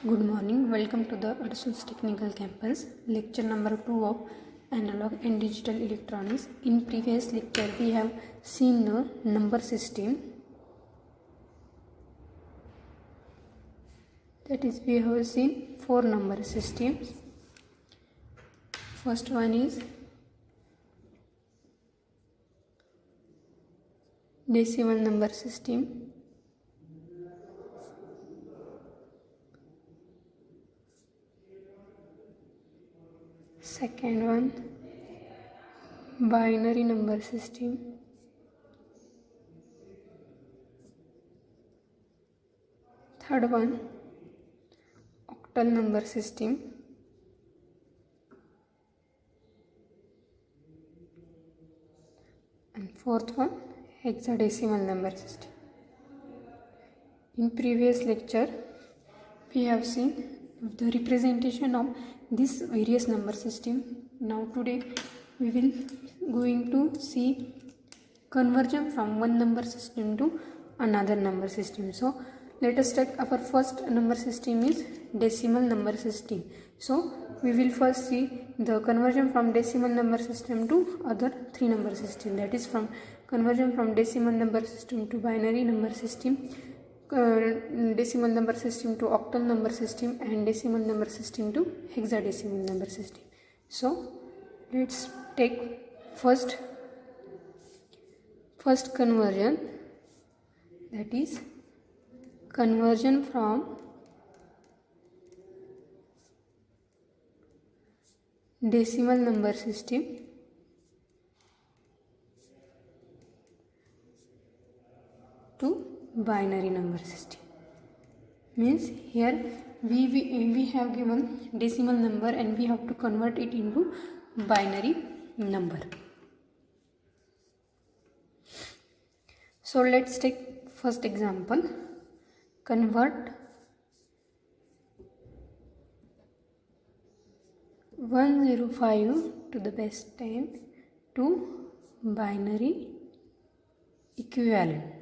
Good morning. Welcome to the Adsus Technical Campus, lecture number 2 of Analog and Digital Electronics. In previous lecture, we have seen the number system. That is, we have seen 4 number systems. First one is decimal number system. Second one, binary number system. Third one, octal number system. And fourth one, hexadecimal number system. In previous lecture, we have seen the representation of this various number system. Now today we will going to see conversion from one number system to another number system. So let us take our first number system is decimal number system. So we will first see the conversion from decimal number system to other 3 number system, that is from conversion from decimal number system to binary number system, decimal number system to octal number system, and decimal number system to hexadecimal number system. So let's take first conversion, that is conversion from decimal number system to binary number system. Means here we have given decimal number and we have to convert it into binary number. So let's take first example. Convert 105 to the base 10 to binary equivalent.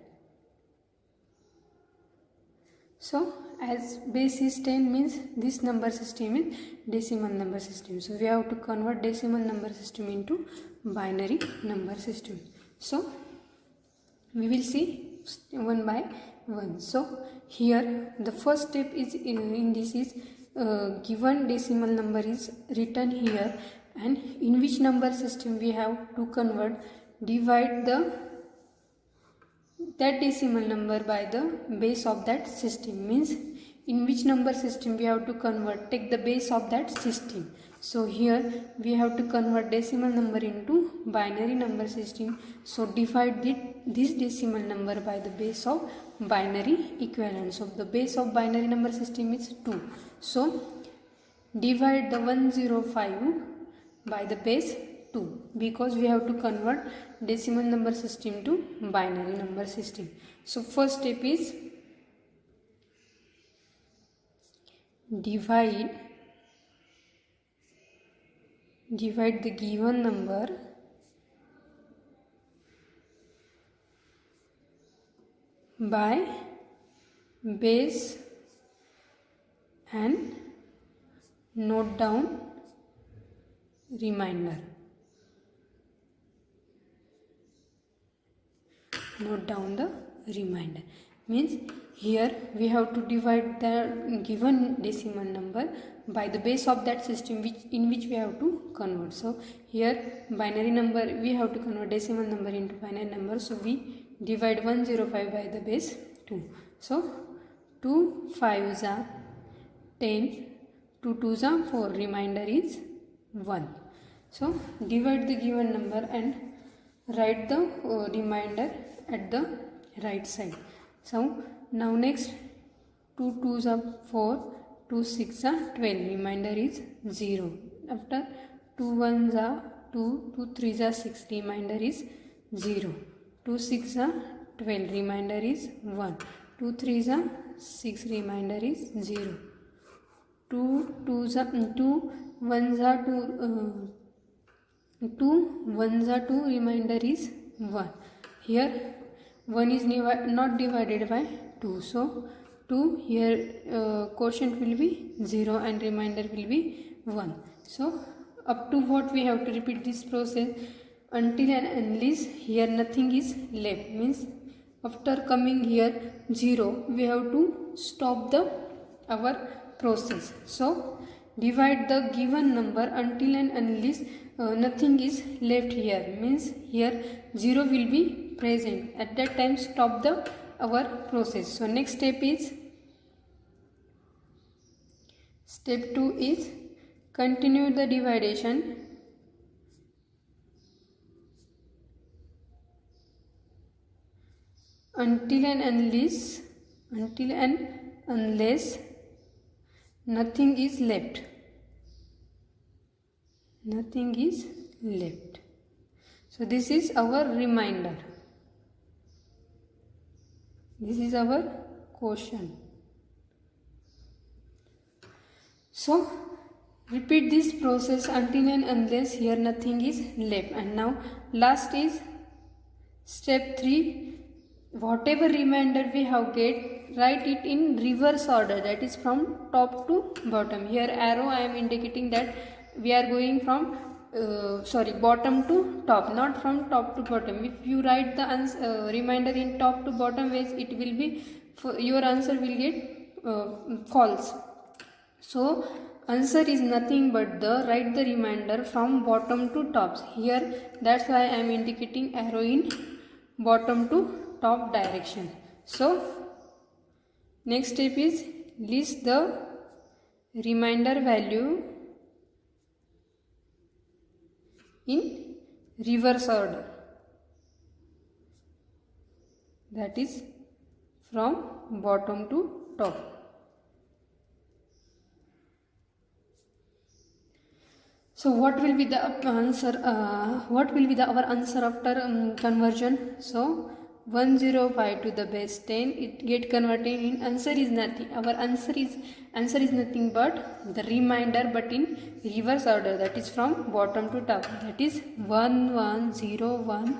So as base is 10 means this number system is decimal number system. So we have to convert decimal number system into binary number system. So we will see one by one. So here the first step is in this is given decimal number is written here, and in which number system we have to convert, divide that decimal number by the base of that system. Means in which number system we have to convert, take the base of that system. So here we have to convert decimal number into binary number system. So divide this decimal number by the base of binary equivalent. So the base of binary number system is 2. So divide the 105 by the base 2, because we have to convert decimal number system to binary number system. So first step is divide the given number by base and note down remainder. Note down the remainder. Means here we have to divide the given decimal number by the base of that system in which we have to convert. So here binary number, we have to convert decimal number into binary number. So we divide 105 by the base 2. So 2 5s are 10, 2 2s are 4, remainder is 1. So divide the given number and write the remainder at the right side. So now next 2 2s are 4, 2 6s are 12, remainder is 0. After 2 1s are 2, 2 3s are 6, remainder is 0. 2 6s are 12, remainder is 1. 2 3s are 6, remainder is 0. 2 2s are 2 1s are 2 1s are 2, remainder is 1. Here 1 is not divided by 2, so 2 2, here quotient will be 0 and remainder will be 1. So up to what we have to repeat this process until and unless here nothing is left, means after coming here 0 we have to stop our process. So divide the given number until and unless nothing is left here, means here 0 will be present. At that time stop our process. So next step is step 2 is continue the division until and unless nothing is left. Nothing is left. So this is our remainder. This is our quotient. So repeat this process until and unless here nothing is left. And now last is step 3. Whatever remainder we have get, write it in reverse order, that is from top to bottom. Here arrow I am indicating that we are going from bottom to top, not from top to bottom. If you write the remainder in top to bottom ways, it will be your answer will get false. So answer is nothing but write the remainder from bottom to top. Here that's why I am indicating arrow in bottom to top direction. So next step is list the remainder value in reverse order, that is from bottom to top. So what will be the answer? What will be our answer after conversion? So 105 to the base 10, it get converted in answer is nothing. Our answer is nothing but the remainder, but in reverse order, that is from bottom to top, that is 1 1 0 1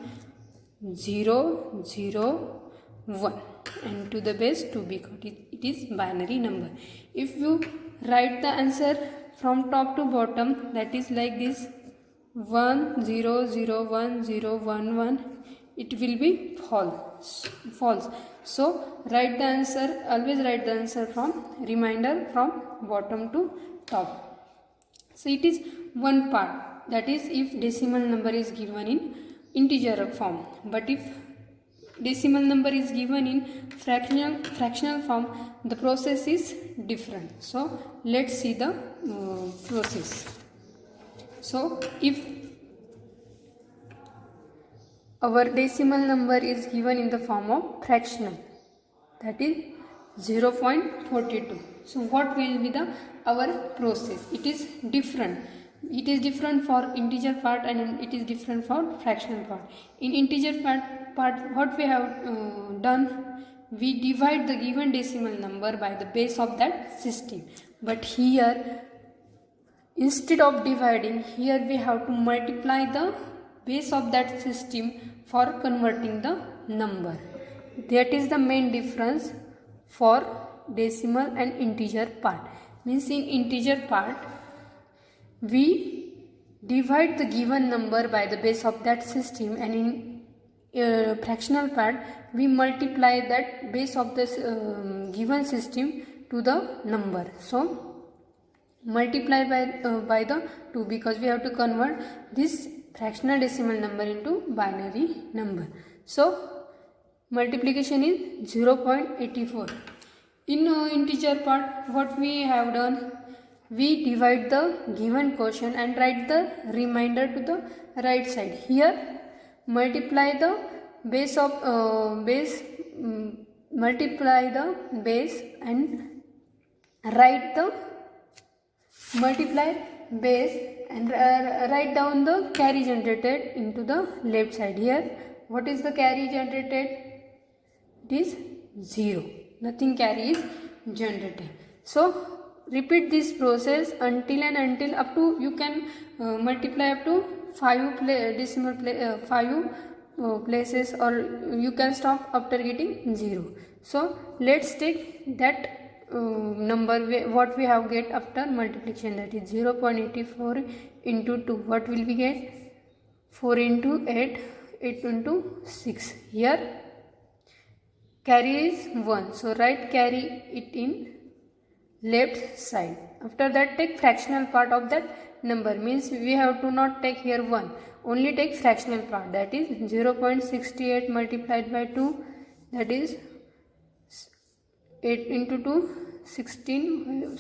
0 0 1 and to the base 2 because it is binary number. If you write the answer from top to bottom, that is like this 1 0 0 1 0 1 1, it will be false. So write the answer, always write the answer from remainder from bottom to top. So it is one part, that is if decimal number is given in integer form. But if decimal number is given in fractional form, the process is different. So let's see the process. So if our decimal number is given in the form of fractional, that is 0.42. So what will be our process? It is different. It is different for integer part and it is different for fractional part. In integer part what we have done, we divide the given decimal number by the base of that system. But here instead of dividing, here we have to multiply the base of that system for converting the number. That is the main difference for decimal and integer part. Means in integer part we divide the given number by the base of that system, and in fractional part we multiply that base of this given system to the number. So multiply by the 2 because we have to convert this fractional decimal number into binary number. So multiplication is 0.84. In integer part what we have done, we divide the given quotient and write the remainder to the right side. Here multiply the base of multiply the base and write the multiply base and write down the carry generated into the left side. Here what is the carry generated? It is 0. Nothing carry is generated. So repeat this process until up to you can multiply up to 5 places, or you can stop after getting 0. So let's take that number what we have get after multiplication, that is 0.84 into 2. What will we get? 4 into 8, 8 into 6. Here carry is 1, so write carry it in left side. After that take fractional part of that number, means we have to not take here 1, only take fractional part, that is 0.68 multiplied by 2, that is 8 into 2 16,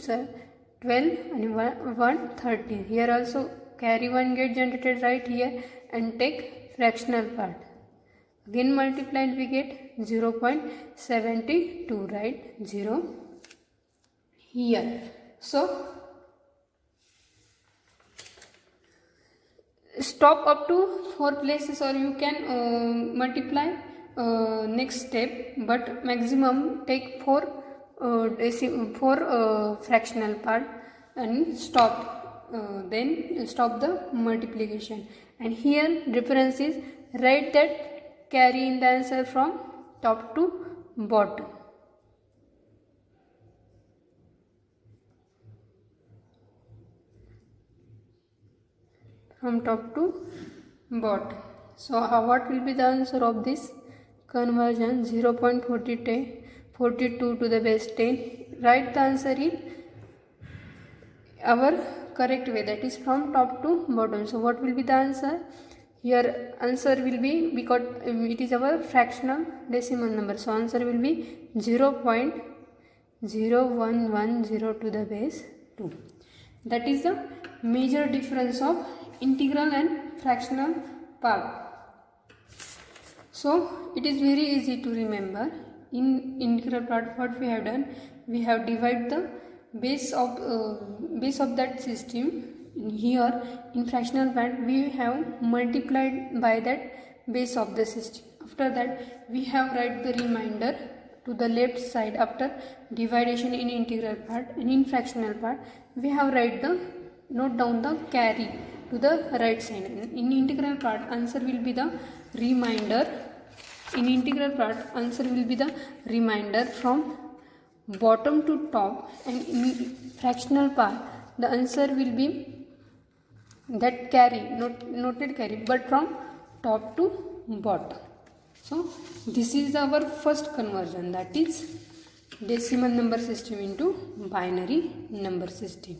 12 and 1 13. Here also carry 1 get generated right here and take fractional part. Again multiplied we get 0.72, right? 0 here. So stop up to 4 places, or you can multiply next step, but maximum take 4 fractional part and stop, then stop the multiplication. And here difference is write that carry in the answer from top to bottom. From top to bottom. So what will be the answer of this conversion? 0.42 to the base 10. Write the answer in our correct way, that is from top to bottom. So what will be the answer? Here answer will be, because it is our fractional decimal number, so answer will be 0.0110 to the base 2. That is the major difference of integral and fractional part. So it is very easy to remember. In integral part, what we have done, we have divided the base of that system. Here in fractional part we have multiplied by that base of the system. After that we have write the remainder to the left side after division in integral part, and in fractional part we have note down the carry to the right side. In integral part answer will be the remainder. In integral part answer will be the remainder from bottom to top, and in fractional part the answer will be that carry, noted carry, but from top to bottom. So this is our first conversion, that is decimal number system into binary number system.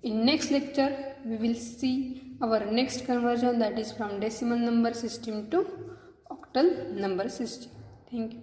In next lecture we will see our next conversion, that is from decimal number system to octal number system. Thank you.